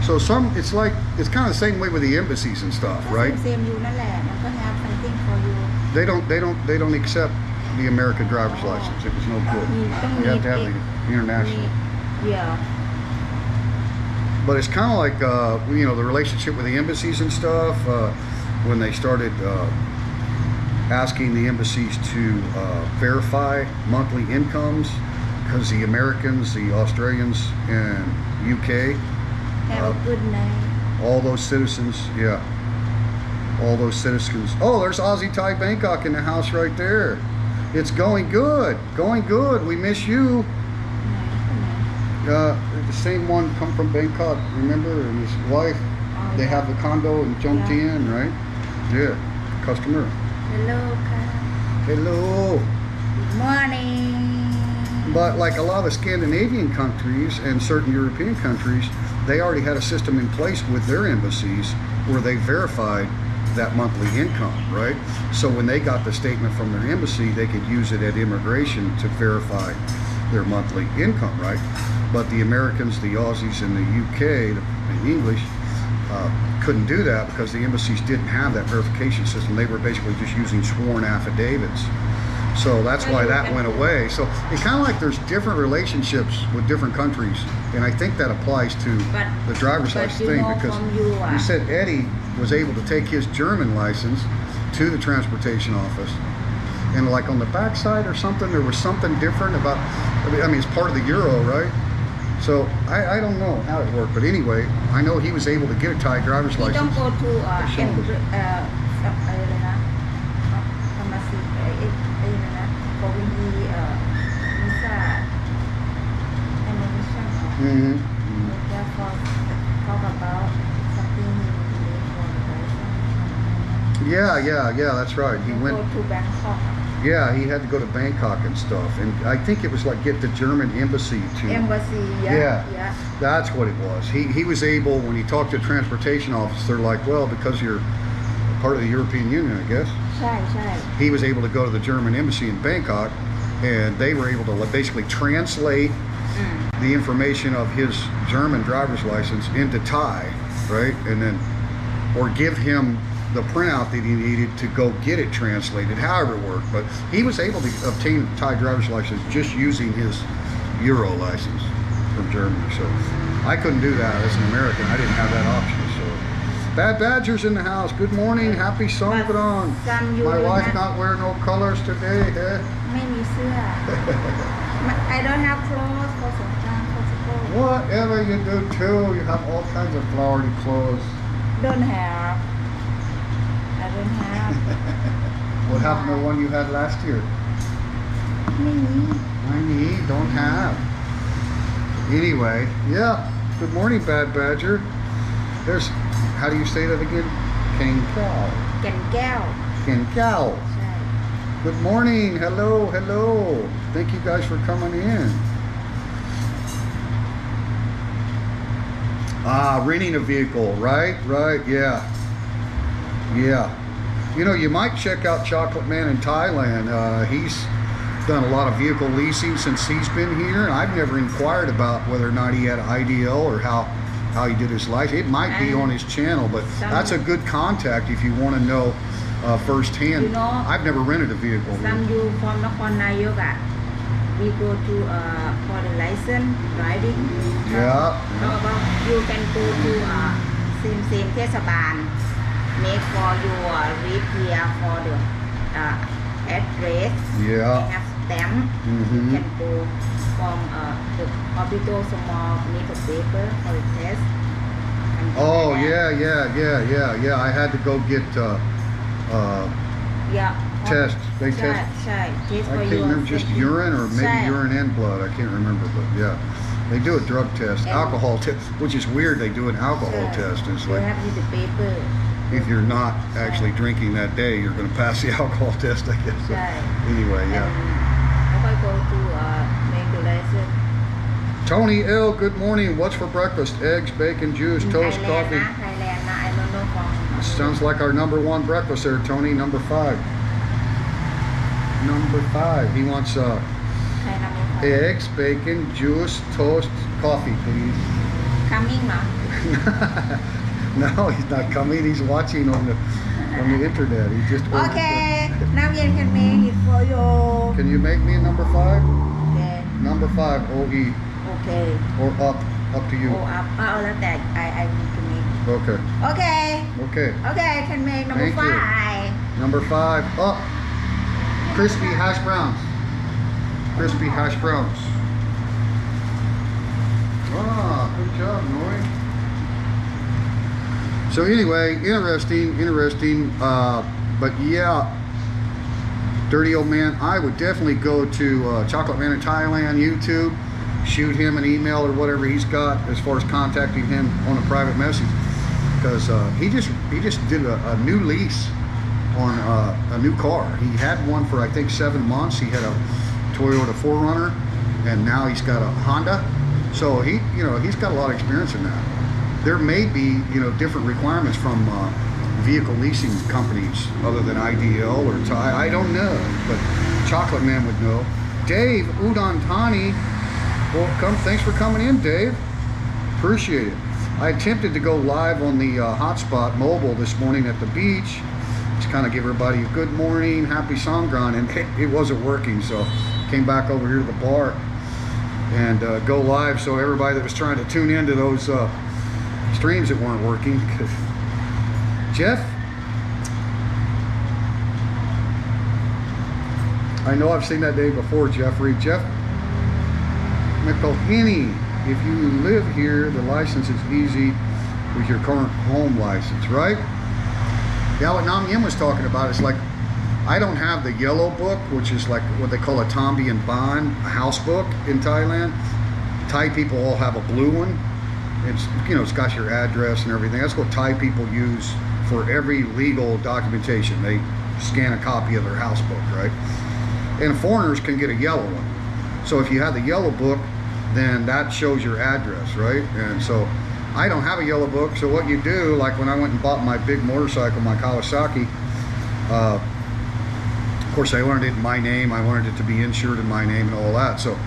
So it's kind of the same way with the embassies and stuff, right? They don't accept the American driver's license. It was no good. You have to have the international. Yeah. But it's kind of like you know, the relationship with the embassies and stuff. When they started asking the embassies to verify monthly incomes, because the Americans, the Australians, and UK. Have a good night. All those citizens, yeah. All those citizens. Oh, there's Aussie Thai Bangkok in the house right there. It's going good. Going good. We miss you. The same one come from Bangkok, remember? And his wife. They have the condo in Jomtien, right? Yeah, customer. Hello, Ka. Hello. Good morning. But like a lot of the Scandinavian countries and certain European countries, they already had a system in place with their embassies where they verified that monthly income, right? So when they got the statement from their embassy, they could use it at immigration to verify their monthly income, right? But the Americans, the Aussies, and the UK, in English, couldn't do that because the embassies didn't have that verification system. They were basically just using sworn affidavits. So that's why that went away. So it's kind of like there's different relationships with different countries, and I think that applies to the driver's license thing, because you said Eddie was able to take his German license to the transportation office, and like on the backside or something, there was something different about, I mean it's part of the Euro, right? So I don't know how it worked, but anyway, I know he was able to get a Thai driver's We license. don't go to pharmacy, for visa ammunition. Mm-hmm. Therefore, talk about something for the Yeah, that's right. He went. Go to Bangkok. Yeah, he had to go to Bangkok and stuff, and I think it was like get the German embassy to. Embassy, Yeah. yeah. That's what it was. He was able, when he talked to the transportation office, they're like, well, because you're part of the European Union, I guess. ใช่ใช่ He was able to go to the German embassy in Bangkok, and they were able to basically translate the information of his German driver's license into Thai, right? And then, or give him the printout that he needed to go get it translated, however it worked. But he was able to obtain a Thai driver's license just using his Euro license from Germany. So I couldn't do that as an American. I didn't have that option. So Bad Badger's in the house. Good morning. Happy Songkran. My wife not wearing no colors today, eh? ไม่มีเสื้อ I don't have clothes for Songkran for school. Whatever you do too, you have all kinds of flowery clothes. Don't have. I don't have. What happened to the one you had last year? ไม่มี I need, don't have. Anyway, yeah. Good morning, Bad Badger. There's, how do you say that again? Kengkao. แก่นแก้ว Kengkao. ใช่ Good morning. Hello. Thank you guys for coming in. Renting a vehicle, right? Yeah. You know, you might check out Chocolate Man in Thailand. He's done a lot of vehicle leasing since he's been here. I've never inquired about whether or not he had an IDL or how he did his life. It might be on his channel, but that's a good contact if you want to know firsthand. You know, I've never rented a vehicle. Some you from Nakhon Nayok, we go to for the license driving. Yeah. How about you can go to same เทศบาล make for your read here for the address. Yeah. They have stamp. You can go from the hospital small little paper for the test. Oh yeah. I had to go get Yeah. test. They ใช่ test. ใช่ test I for can't your remember, just safety. urine or maybe ใช่ urine and blood. I can't remember, but yeah. They do a drug test, And- alcohol test, which is weird. They do an alcohol test. It's They like have the paper. if you're not actually drinking that day, you're going to pass the alcohol test, I guess. So, ใช่ anyway, yeah. And I go to make the license. Tony L, good morning. What's for breakfast? Eggs, bacon, juice, toast, coffee. Thailand นะ I don't know from Sounds like our number one breakfast there, Tony. Number 5. He wants Thai number 5 eggs, bacon, juice, toast, coffee, please. coming เนาะ No, he's not coming. He's watching on the internet. He just ordered Okay now you can make it for you. Can you make me a number 5? Okay Number 5, OE, okay or up to you. go up เอาแล้วแต่ I need to make Okay. okay Okay. I can make number Thank you. 5 Number 5, up. Crispy hash browns. Good job, Noy. So anyway, interesting. But yeah, dirty old man. I would definitely go to Chocolate Man in Thailand YouTube, shoot him an email or whatever he's got as far as contacting him on a private message. because he just did a new lease on a new car. He had one for I think 7 months. He had a Toyota 4Runner, and now he's got a Honda. So he's got a lot of experience in that. There may be different requirements from vehicle leasing companies other than IDL or Thai. I don't know, but Chocolate Man would know. Dave Udantani, well, thanks for coming in, Dave. Appreciate it. I attempted to go live on the hotspot mobile this morning at the beach. Just kind of give everybody a good morning, happy Songkran, and it wasn't working, so came back over here to the bar and go live. So everybody that was trying to tune into those streams that weren't working. Jeff, I know I've seen that day before, Jeffrey. Jeff McElhinney, if you live here, the license is easy with your current home license, right? Yeah, what Nam Yin was talking about is like, I don't have the yellow book, which is like what they call a Tambi and Ban, a house book in Thailand. Thai people all have a blue one. It's, it's got your address and everything. That's what Thai people use for every legal documentation. They scan a copy of their house book, right? And foreigners can get a yellow one. So if you have the yellow book, then that shows your address, right? And so I don't have a yellow book. So what you do, like when I went and bought my big motorcycle, my Kawasaki, of course I wanted it in my name. I wanted it to be insured in my name and all that. So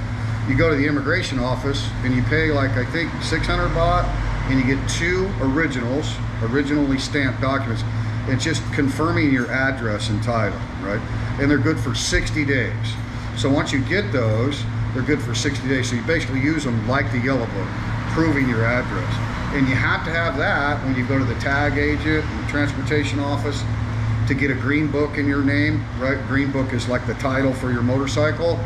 you go to the immigration office and you pay like, I think 600 baht, and you get 2 originally stamped documents. It's just confirming your address and title, right? And they're good for 60 days. So once you get those, they're good for 60 days. So you basically use them like the yellow book, proving your address. And you have to have that when you go to the tag agent and the transportation office to get a green book in your name, right? Green book is like the title for your motorcycle.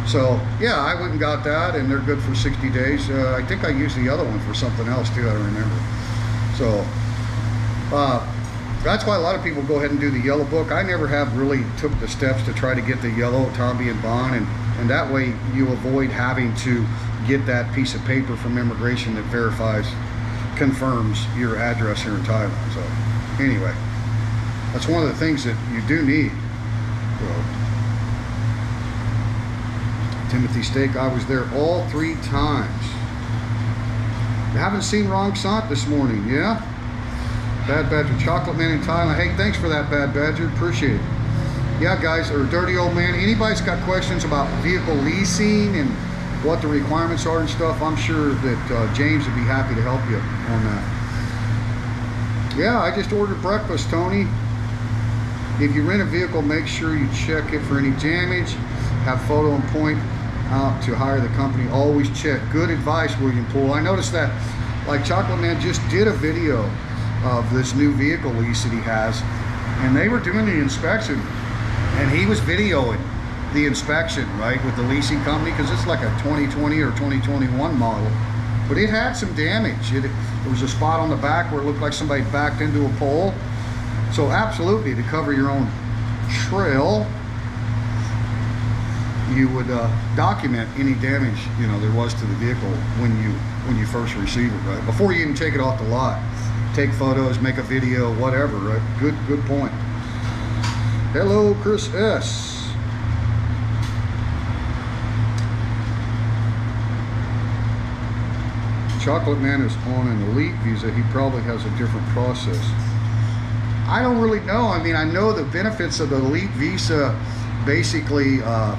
So yeah, I went and got that, and they're good for 60 days. I think I used the other one for something else too, I don't remember. So that's why a lot of people go ahead and do the yellow book. I never have really took the steps to try to get the yellow Tambi and Ban, and that way you avoid having to get that piece of paper from immigration that verifies, confirms your address here in Thailand. So anyway, that's one of the things that you do need. So, Timothy Steak, I was there all 3 times. You haven't seen Rong Sant this morning, yeah? Bad Badger, Chocolate Man in Thailand. Hey, thanks for that, Bad Badger. Appreciate it. Yeah, guys, or Dirty Old Man, anybody's got questions about vehicle leasing and what the requirements are and stuff, I'm sure that James would be happy to help you on that. Yeah, I just ordered breakfast, Tony. If you rent a vehicle, make sure you check it for any damage. Have photo and point out to hire the company. Always check. Good advice, William Poole. I noticed that, like, Chocolate Man just did a video of this new vehicle lease that he has, and they were doing the inspection, and he was videoing the inspection, right, with the leasing company, because it's like a 2020 or 2021 model, but it had some damage. There was a spot on the back where it looked like somebody backed into a pole. So absolutely, to cover your own trail, you would document any damage there was to the vehicle when you first receive it, right? Before you even take it off the lot, take photos, make a video, whatever, right? Good point. Hello, Chris S. Chocolate Man is on an elite visa. He probably has a different process. I don't really know. I mean, I know the benefits of the elite visa basically are,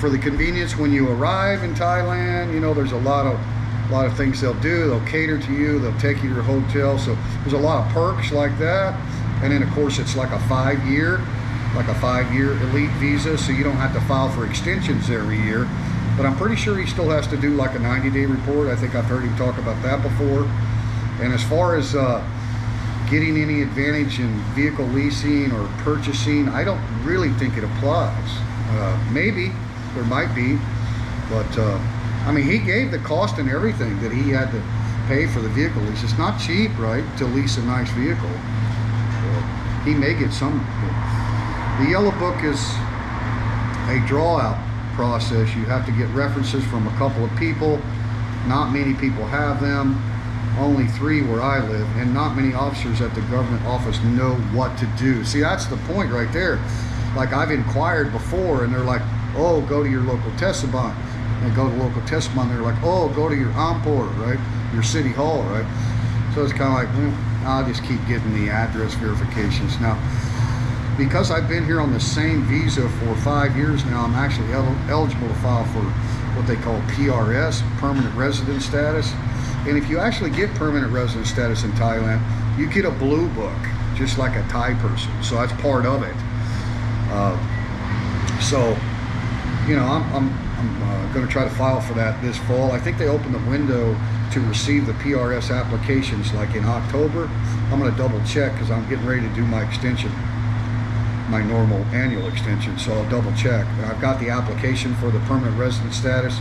for the convenience when you arrive in Thailand. There's a lot of things they'll do. They'll cater to you. They'll take you to your hotel. So there's a lot of perks like that. And then of course it's like a 5-year elite visa. So you don't have to file for extensions every year. But I'm pretty sure he still has to do like a 90-day report. I think I've heard him talk about that before. And as far as getting any advantage in vehicle leasing or purchasing, I don't really think it applies. Maybe there might be, but I mean, he gave the cost and everything that he had to pay for the vehicle lease. It's not cheap, right, to lease a nice vehicle. He may get some. The yellow book is a draw out process. You have to get references from a couple of people. Not many people have them. only 3 where I live, and not many officers at the government office know what to do. See, that's the point right there. Like, I've inquired before, and they're like, oh, go to your local Testabon. And go to local Testabon, they're like, oh, go to your Ampur, right? Your city hall, right? So it's kind of like, well, I'll just keep getting the address verifications. Now, because I've been here on the same visa for 5 years now, I'm actually eligible to file for what they call PRS, permanent resident status. And if you actually get permanent resident status in Thailand, you get a blue book, just like a Thai person. So that's part of it. So, you know, I'm going to try to file for that this fall. I think they opened the window to receive the PRS applications like in October. I'm going to double check because I'm getting ready to do my extension, my normal annual extension. So I'll double check. I've got the application for the permanent resident status.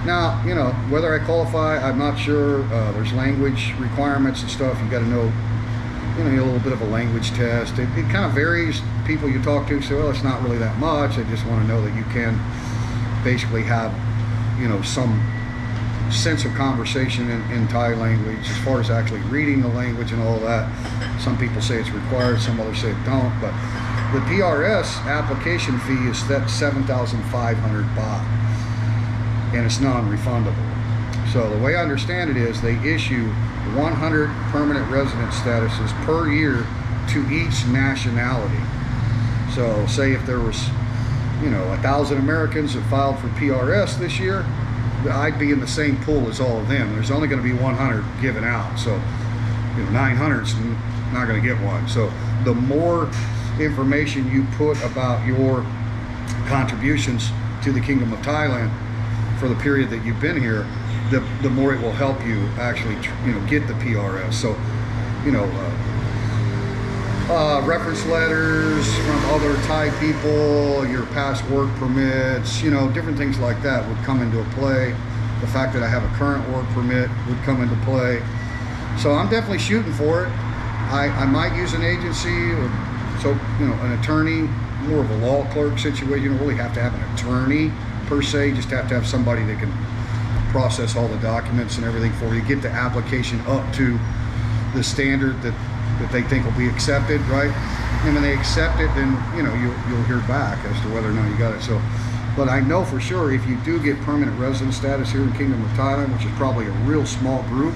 Now, you know, whether I qualify, I'm not sure. There's language requirements and stuff. You got to know, you know, a little bit of a language test. It kind of varies. People you talk to say, well, it's not really that much. I just want to know that you can basically have, you know, some sense of conversation in Thai language. As far as actually reading the language and all that, some people say it's required, some others say it don't. But the PRS application fee is set 7,500 baht, and it's non-refundable. So the way I understand it is they issue 100 permanent resident statuses per year to each nationality. So say if there was, you know, 1,000 Americans that filed for PRS this year, I'd be in the same pool as all of them. There's only going to be 100 given out. So, you know, 900's not going to get one. So the more information you put about your contributions to the Kingdom of Thailand for the period that you've been here, the more it will help you actually, you know, get the PRS. So, you know, reference letters from other Thai people, your past work permits, you know, different things like that would come into play. The fact that I have a current work permit would come into play. So I'm definitely shooting for it. I might use an agency, or so, you know, an attorney, more of a law clerk situation. You don't really have to have an attorney per se, just have to have somebody that can process all the documents and everything for you, get the application up to the standard that they think will be accepted, right? And when they accept it, then, you know, you'll hear back as to whether or not you got it. So, but I know for sure if you do get permanent resident status here in Kingdom of Thailand, which is probably a real small group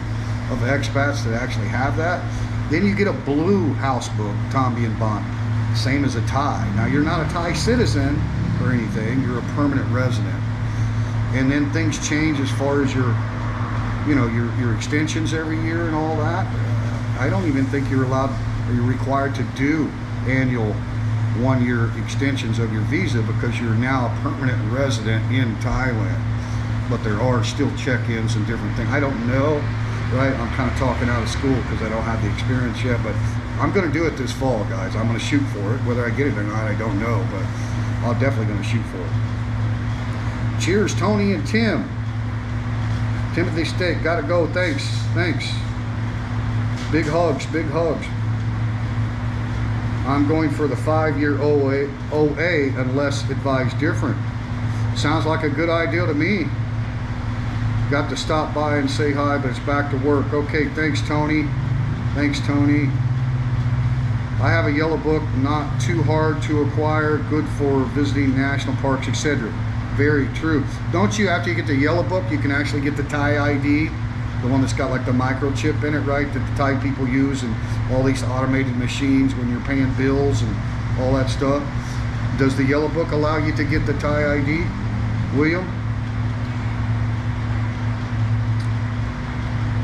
of expats that actually have that, then you get a blue house book, Tambian Bond, same as a Thai. Now, you're not a Thai citizen or anything, you're a permanent resident. And then things change as far as your, you know, your extensions every year and all that. I don't even think you're allowed, or you're required to do annual 1-year extensions of your visa because you're now a permanent resident in Thailand. But there are still check-ins and different things. I don't know, right? I'm kind of talking out of school because I don't have the experience yet, but I'm going to do it this fall, guys. I'm going to shoot for it. Whether I get it or not, I don't know, but I'm definitely going to shoot for it. Cheers, Tony and Tim. Timothy Steak, gotta go. Thanks. Big hugs, big hugs. I'm going for the 5-year OA unless advised different. Sounds like a good idea to me. Got to stop by and say hi, but it's back to work. Okay, thanks, Tony. I have a yellow book, not too hard to acquire, good for visiting national parks, etc. Very true. Don't you, after you get the yellow book, you can actually get the Thai ID, the one that's got like the microchip in it, right, that the Thai people use, and all these automated machines when you're paying bills and all that stuff. Does the yellow book allow you to get the Thai ID, William?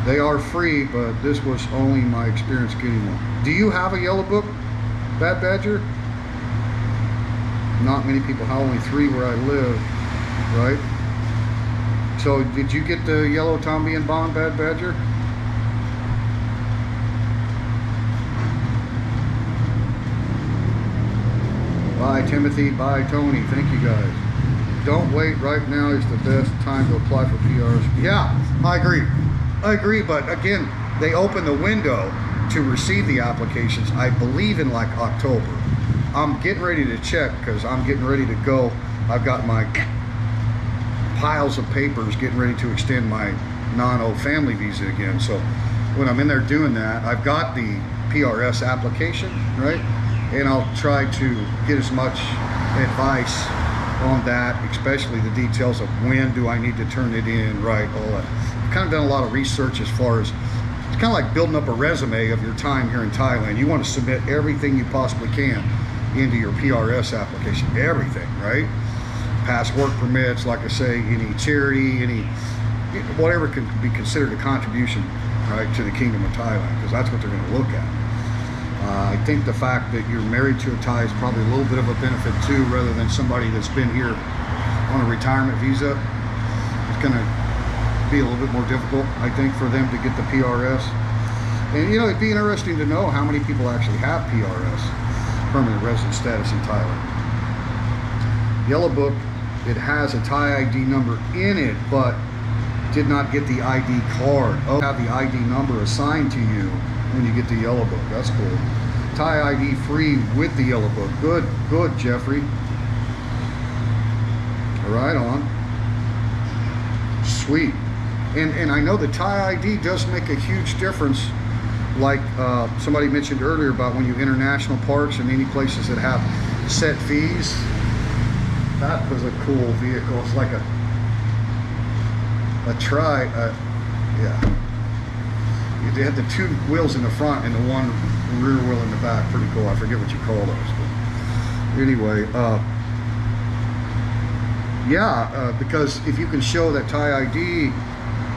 They are free, but this was only my experience getting one. Do you have a yellow book, Bad Badger? Not many people have, only 3 where I live, right? So did you get the yellow Tambian Bond, Bad Badger? Bye, Timothy. Bye, Tony. Thank you, guys. Don't wait. Right now is the best time to apply for PRs. Yeah, I agree, but again, they open the window to receive the applications, I believe, in like October. I'm getting ready to check because I'm getting ready to go. I've got my piles of papers getting ready to extend my non-O family visa again. So when I'm in there doing that, I've got the PRS application, right? And I'll try to get as much advice on that, especially the details of when do I need to turn it in, right? All that. I've kind of done a lot of research as far as, it's kind of like building up a resume of your time here in Thailand. You want to submit everything you possibly can into your PRS application, everything, right? Past work permits, like I say, any charity, any, whatever can be considered a contribution, right, to the Kingdom of Thailand, because that's what they're going to look at. I think the fact that you're married to a Thai is probably a little bit of a benefit too, rather than somebody that's been here on a retirement visa. It's going to be a little bit more difficult, I think, for them to get the PRS. And you know, it'd be interesting to know how many people actually have PRS, permanent resident status in Thailand. Yellow Book, it has a Thai ID number in it, but did not get the ID card. Oh, have the ID number assigned to you when you get the Yellow Book. That's cool. Thai ID free with the Yellow Book. Good, good, Jeffrey. Right on. Sweet. And I know the Thai ID does make a huge difference, like somebody mentioned earlier about when you international parks and any places that have set fees. That was a cool vehicle. It's like a yeah. They had the two wheels in the front and the one rear wheel in the back. Pretty cool. I forget what you call those. But anyway, yeah, because if you can show that Thai ID,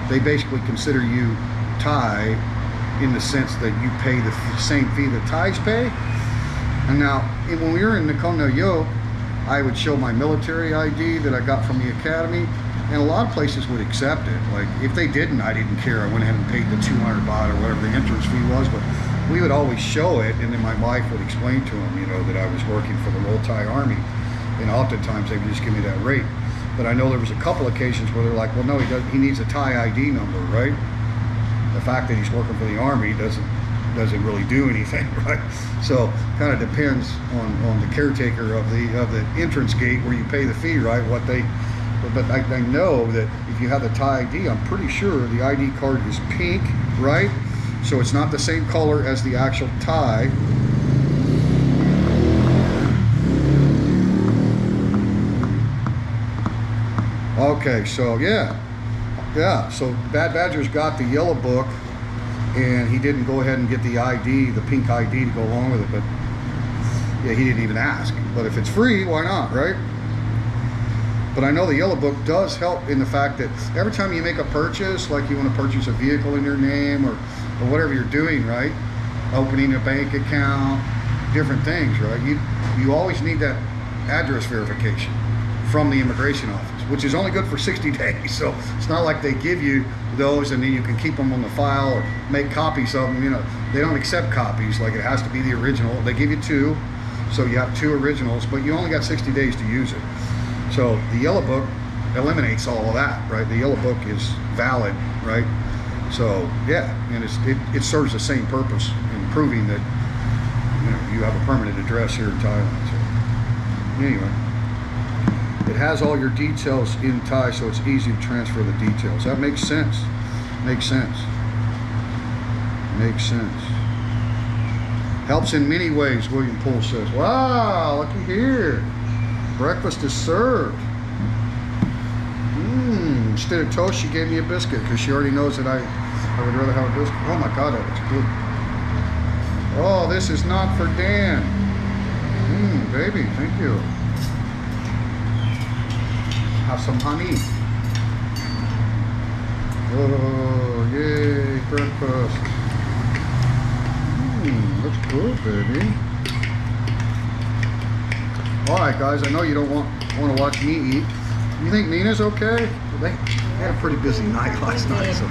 they basically consider you Thai in the sense that you pay the same fee that Thais pay. And now, when we were in Nakhon Nayok, I would show my military ID that I got from the academy, and a lot of places would accept it. Like, if they didn't, I didn't care. I went ahead and paid the 200 baht or whatever the entrance fee was, but we would always show it, and then my wife would explain to them, you know, that I was working for the Royal Thai Army, and oftentimes they would just give me that rate. But I know there was a couple occasions where they're like, well, no, he needs a Thai ID number, right? The fact that he's working for the Army doesn't really do anything, right? So kind of depends on the caretaker of the entrance gate where you pay the fee, right? But I know that if you have the Thai ID, I'm pretty sure the ID card is pink, right? So it's not the same color as the actual Thai. Okay, so yeah, so Bad Badger's got the Yellow Book, and he didn't go ahead and get the ID, the pink ID to go along with it, but yeah, he didn't even ask. But if it's free, why not, right? But I know the Yellow Book does help in the fact that every time you make a purchase, like you want to purchase a vehicle in your name or whatever you're doing, right? Opening a bank account, different things, right? You always need that address verification from the immigration office, which is only good for 60 days. So it's not like they give you those and then you can keep them on the file or make copies of them. You know, they don't accept copies. Like, it has to be the original. They give you two, so you have two originals, but you only got 60 days to use it. So the Yellow Book eliminates all of that, right? The Yellow Book is valid, right? So yeah, and it serves the same purpose in proving that, you know, you have a permanent address here in Thailand. So anyway, it has all your details in Thai, so it's easy to transfer the details. That makes sense. Makes sense. Makes sense. Helps in many ways, William Poole says. Wow, looky here. Breakfast is served. Instead of toast, she gave me a biscuit because she already knows that I would rather have a biscuit. Oh my God, that looks good. Oh, this is not for Dan. Baby, thank you. Have some honey. Oh, yay, breakfast. Looks good, baby. All right, guys, I know you don't want to watch me eat. You think Nina's okay? They had a pretty busy night last night. So.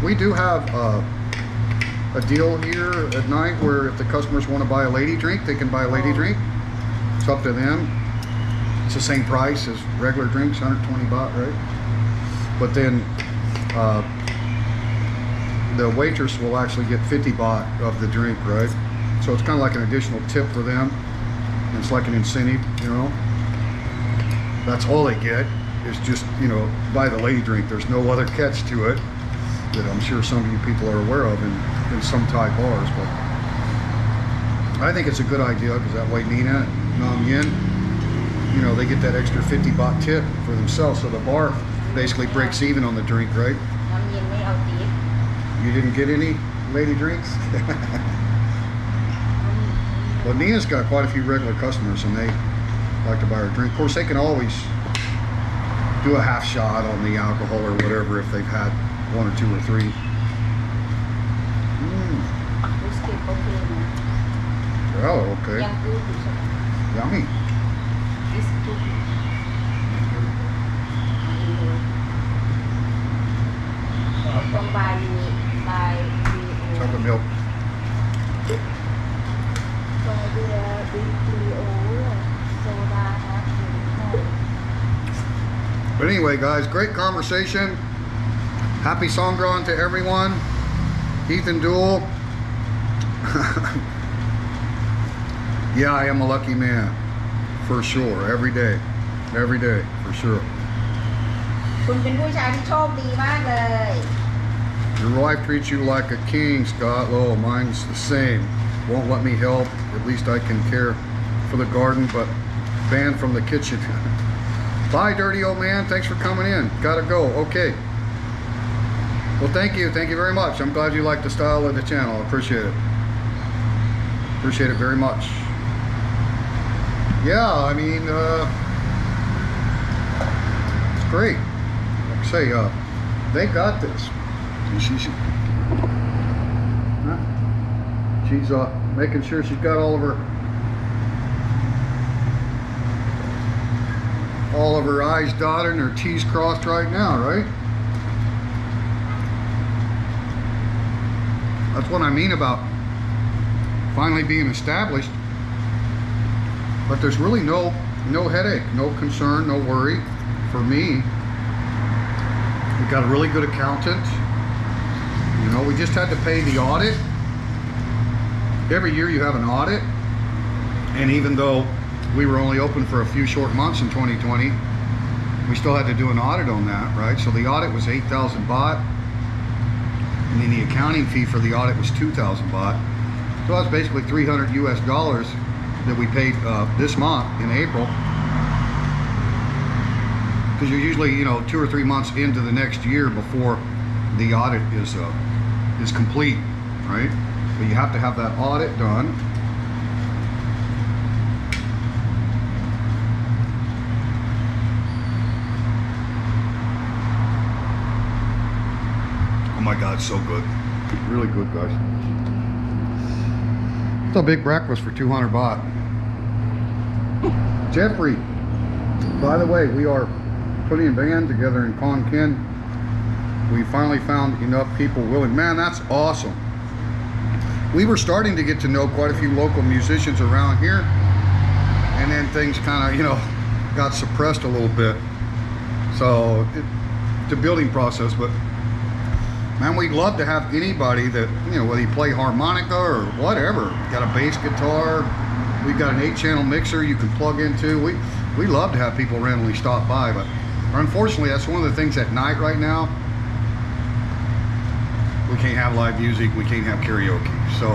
We do have a deal here at night where if the customers want to buy a lady drink, they can buy a lady drink. It's up to them. It's the same price as regular drinks, 120 baht, right? But then the waitress will actually get 50 baht of the drink, right? So it's kind of like an additional tip for them. It's like an incentive, you know. That's all they get is just, you know, buy the lady drink. There's no other catch to it that I'm sure some of you people are aware of in some Thai bars. But I think it's a good idea because that way Nina and Nam Yin, you know, they get that extra 50 baht tip for themselves. So the bar basically breaks even on the drink, right? You didn't get any lady drinks? Well, Nina's got quite a few regular customers and they like to buy her drink. Of course, they can always do a half shot on the alcohol or whatever if they've had one or two or three. Oh, okay. Yummy. Chocolate milk. But anyway, guys, great conversation. Happy Songkran to everyone. Ethan Duel. Yeah, I am a lucky man. For sure. Every day. Every day. For sure. Your wife treats you like a king, Scott. Oh, mine's the same. Won't let me help. At least I can care for the garden, but banned from the kitchen. Bye, dirty old man. Thanks for coming in. Gotta go. Okay. Well, thank you. Thank you very much. I'm glad you like the style of the channel. I appreciate it. Appreciate it very much. Yeah, I mean, it's great. Like I say, they got this. She's making sure she's got all of her I's dotted and her T's crossed right now, right? That's what I mean about finally being established. But there's really no headache, no concern, no worry for me. We've got a really good accountant. You know, we just had to pay the audit. Every year you have an audit, and even though we were only open for a few short months in 2020, we still had to do an audit on that, right? So the audit was 8,000 baht, and then the accounting fee for the audit was 2,000 baht. So that's basically $300 US that we paid this month in April. Because you're usually, you know, 2 or 3 months into the next year before the audit is complete, right? But you have to have that audit done. Oh my God, so good. Really good, guys. It's a big breakfast for 200 baht. Jeffrey, by the way, we are putting a band together in Songkran. We finally found enough people willing. Man, that's awesome. We were starting to get to know quite a few local musicians around here, and then things kind of, you know, got suppressed a little bit. So it's a building process, but man, we'd love to have anybody that, you know, whether you play harmonica or whatever, got a bass guitar, we've got an 8-channel mixer you can plug into. We love to have people randomly stop by, but unfortunately that's one of the things at night right now. We can't have live music, we can't have karaoke. So,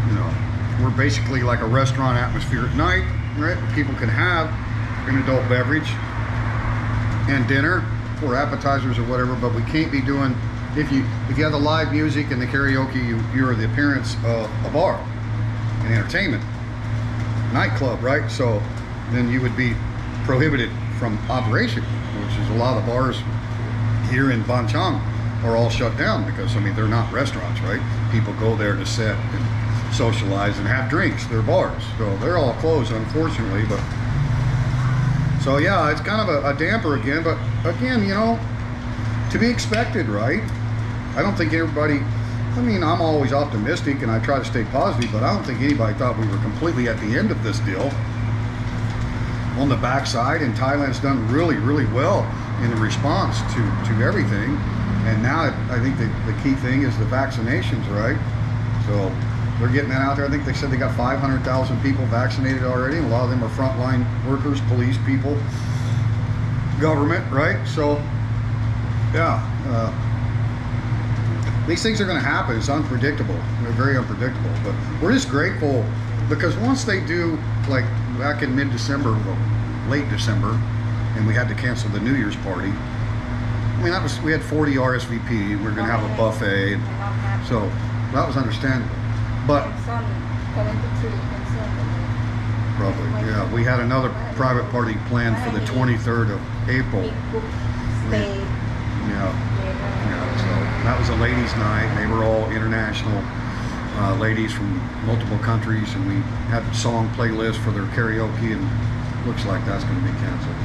you know, we're basically like a restaurant atmosphere at night, right? People can have an adult beverage and dinner or appetizers or whatever, but we can't be doing, if you have the live music and the karaoke, you're the appearance of a bar, an entertainment, nightclub, right? So then you would be prohibited from operation, which is a lot of the bars here in Banchang are all shut down because, I mean, they're not restaurants, right? People go there to sit and socialize and have drinks. They're bars. So they're all closed, unfortunately. But so yeah, it's kind of a damper again, but again, you know, to be expected, right? I don't think everybody, I mean, I'm always optimistic and I try to stay positive, but I don't think anybody thought we were completely at the end of this deal. On the backside, and Thailand's done really, really well in the response to everything. And now I think the key thing is the vaccinations, right? So they're getting that out there. I think they said they got 500,000 people vaccinated already. A lot of them are frontline workers, police people, government, right? So, yeah, these things are going to happen. It's unpredictable. They're very unpredictable. But we're just grateful because once they do, like back in mid-December, well, late December, and we had to cancel the New Year's party. I mean, we had 40 RSVP. We were going to have a buffet, so that was understandable. But probably, yeah, we had another private party planned for the 23rd of April. Yeah, so that was a ladies' night. They were all international ladies from multiple countries, and we had a song playlist for their karaoke, and looks like that's going to be canceled.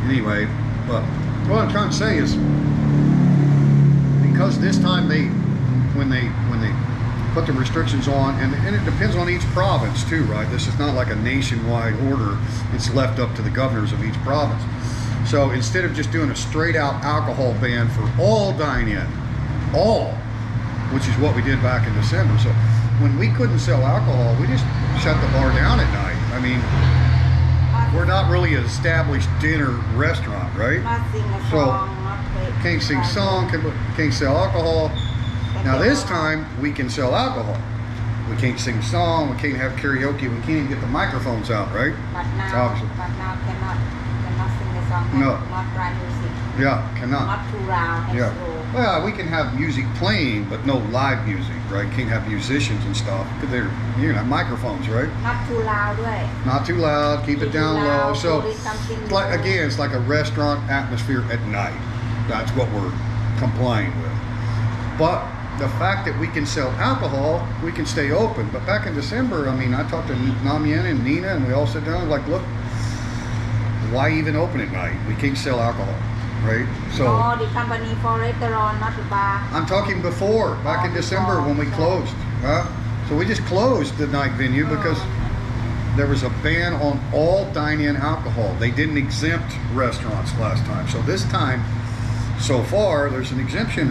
Anyway, but what I'm trying to say is, because this time when they put the restrictions on, and it depends on each province too, right? This is not like a nationwide order. It's left up to the governors of each province. So instead of just doing a straight out alcohol ban for all dine-in, which is what we did back in December. So when we couldn't sell alcohol, we just shut the bar down at night. I mean, we're not really an established dinner restaurant, right? So can't sing song, can't sell alcohol. Now this time we can sell alcohol. We can't sing song, we can't have karaoke, we can't even get the microphones out, right? But now cannot sing the song. No. Not write music. Yeah, cannot. Not too loud and Yeah. slow. Well, we can have music playing, but no live music, right? Can't have musicians and stuff because you have microphones, right? Not too loud, right? Not too loud. Keep it down low. So, it's like again, it's like a restaurant atmosphere at night. That's what we're complying with. But the fact that we can sell alcohol, we can stay open. But back in December, I mean, I talked to Namien and Nina, and we all sat down like, look, why even open at night? We can't sell alcohol, right? So no, the company for restaurant, not the bar. I'm talking before, back in December when we closed. So we just closed the night venue because there was a ban on all dine-in alcohol. They didn't exempt restaurants last time. So this time, so far, there's an exemption